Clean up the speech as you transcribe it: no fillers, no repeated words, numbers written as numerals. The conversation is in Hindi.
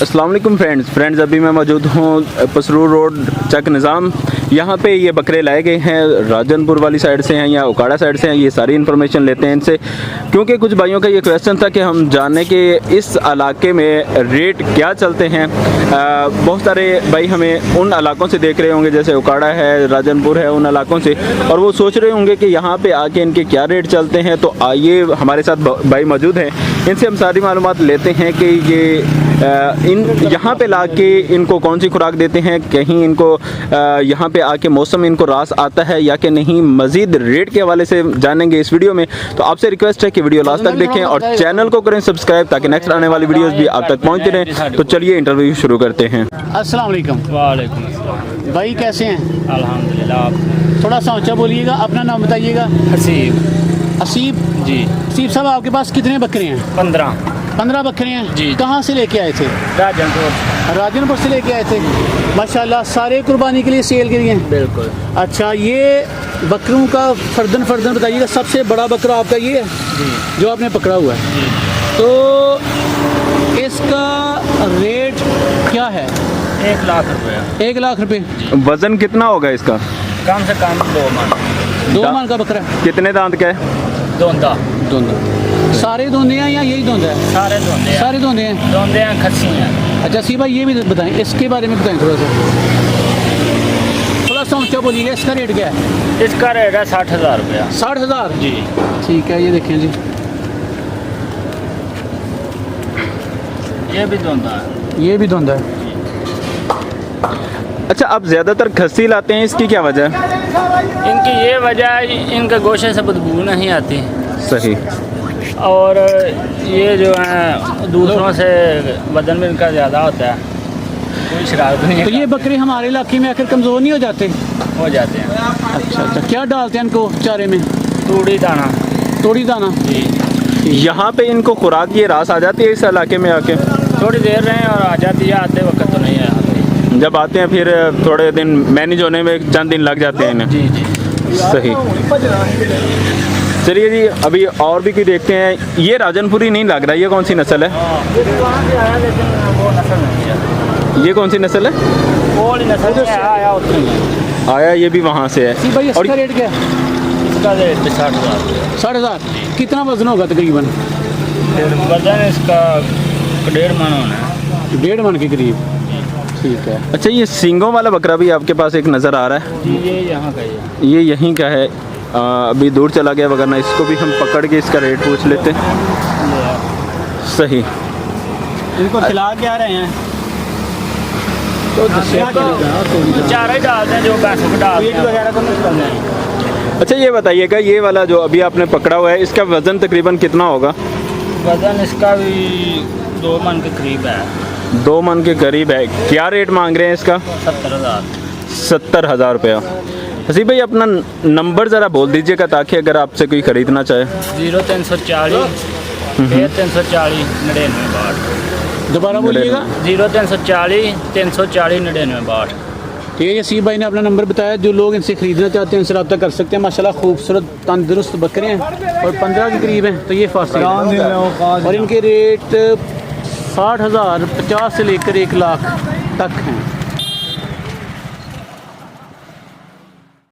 अस्सलाम वालेकुम फ्रेंड्स, अभी मैं मौजूद हूँ पसरूर रोड चक निज़ाम। यहाँ पे ये बकरे लाए गए हैं, राजनपुर वाली साइड से हैं या उकाड़ा साइड से हैं। ये सारी इन्फॉर्मेशन लेते हैं इनसे, क्योंकि कुछ भाइयों का ये क्वेश्चन था कि हम जाने कि इस इलाके में रेट क्या चलते हैं। बहुत सारे भाई हमें उन इलाकों से देख रहे होंगे, जैसे उकाड़ा है, राजनपुर है, उन इलाकों से, और वो सोच रहे होंगे कि यहाँ पे आके इनके क्या रेट चलते हैं। तो आइए, हमारे साथ भाई मौजूद हैं, इनसे हम सारी मालूमात लेते हैं कि ये यहाँ पे लाके इनको कौन सी खुराक देते हैं, कहीं इनको यहाँ पे आके मौसम इनको रास आता है या कि नहीं। मज़ीद रेट के हवाले से जानेंगे इस वीडियो में। तो आपसे रिक्वेस्ट है कि वीडियो लास्ट तक देखें और चैनल को करें सब्सक्राइब, ताकि नेक्स्ट आने वाली वीडियोस भी आप तक पहुँचते रहें। तो चलिए इंटरव्यू शुरू करते हैं। अस्सलाम वालेकुम। वालेकुम अस्सलाम। भाई कैसे हैं? अल्हम्दुलिल्लाह। आप थोड़ा सा ऊंचा बोलिएगा, अपना नाम बताइएगा। हसीब असीब जी। असीब साहब, आपके पास कितने बकरे हैं? 15 बकरे हैं जी। कहाँ से लेके आए थे? राजनपुर से लेके आए थे। माशाल्लाह, सारे कुर्बानी के लिए सेल के लिए हैं। बिल्कुल। अच्छा, ये बकरों का फर्दन बताइएगा। सबसे बड़ा बकरा आपका ये है जी। जो आपने पकड़ा हुआ है, जी। तो इसका रेट क्या है? 1 लाख रुपया। 1 लाख रुपए। वज़न कितना होगा इसका? कम से कम 2 मन। 2 मन का बकरा है। कितने दांत का है? दोंदा। सारे दोंदे हैं या यही दोंदा है? सारे दोंदे हैं। सारे दोंदे हैं। दोंदे हैं, खस्सी हैं। अच्छा सी भाई, ये भी बताएं, इसके बारे में बताएं थोड़ा सा ऊँचा बोलिएगा। इसका रेट क्या है? इसका रेट है 60,000 रुपया। 60,000 जी। ठीक है, ये देखें जी, ये भी दोंदा है। ये भी धुंधा है। अच्छा, आप ज़्यादातर खस्सी लाते हैं, इसकी क्या वजह है? इनकी ये वजह है, इनके गोशे से बदबू नहीं आती। सही। और ये जो है दूसरों से वजन में इनका ज़्यादा होता है, कोई शरारत नहीं है। तो ये बकरे हमारे इलाके में आकर कमज़ोर नहीं हो जाते? हो जाते हैं। अच्छा अच्छा, क्या डालते हैं इनको चारे में? तूड़ी दाना। तोड़ी दाना। जी। यहाँ पे इनको खुराक ये रास आ जाती है इस इलाके में आके? थोड़ी देर रहे और आ जाती है, आते वक्त तो नहीं आती। जब आते हैं फिर थोड़े दिन मैनेज होने में चंद दिन लग जाते हैं इन्हें। जी जी। सही। चलिए जी, अभी और भी कोई देखते हैं। ये राजनपुरी नहीं लग रहा, ये कौन सी नस्ल है? ये भी वहाँ से आया, लेकिन वो नस्ल नहीं है। ये कौन सी नस्ल है? वो वाली नस्ल से आया उतनी है। आया ये भी वहाँ से सी है। भाई, और इसका रेट क्या है? इसका रेट 60,000। 60,000। कितना वजन होगा तकरीबन? वजन इसका 1.5 मन होना है। 1.5 मन के करीब। ठीक है। अच्छा, ये सींगों वाला बकरा भी आपके पास एक नज़र आ रहा है? जी, ये यहाँ का ही है। ये यहीं का है। अभी दूर चला गया, वगरना इसको भी हम पकड़ के इसका रेट पूछ लेते हैं। सही। इनको खिला के आ रहे हैं, तो चारा ही डालते हैं जो भैंसों को डालते हैं वगैरह को नहीं डालते हैं। अच्छा, ये बताइएगा, ये वाला जो अभी आपने पकड़ा हुआ है, इसका वज़न तकरीबन कितना होगा? वजन इसका भी 2 मन के करीब है। 2 मन के करीब है। क्या रेट मांग रहे हैं इसका? 70,000। 70,000 रुपया। हसीब भाई, अपना नंबर ज़रा बोल दीजिएगा, ताकि अगर आपसे कोई ख़रीदना चाहे। 0340 340 99 दोबारा बोलिएगा। 0340 340 99 62। ठीक है, सी भाई ने अपना नंबर बताया। जो लोग इनसे ख़रीदना चाहते हैं उनसे रब्ता कर सकते हैं। माशाल्लाह खूबसूरत तंदुरुस्त बकरे हैं और 15 के करीब हैं। तो ये फास्ट और इनके रेट 60,000 50 से लेकर 1 लाख तक हैं।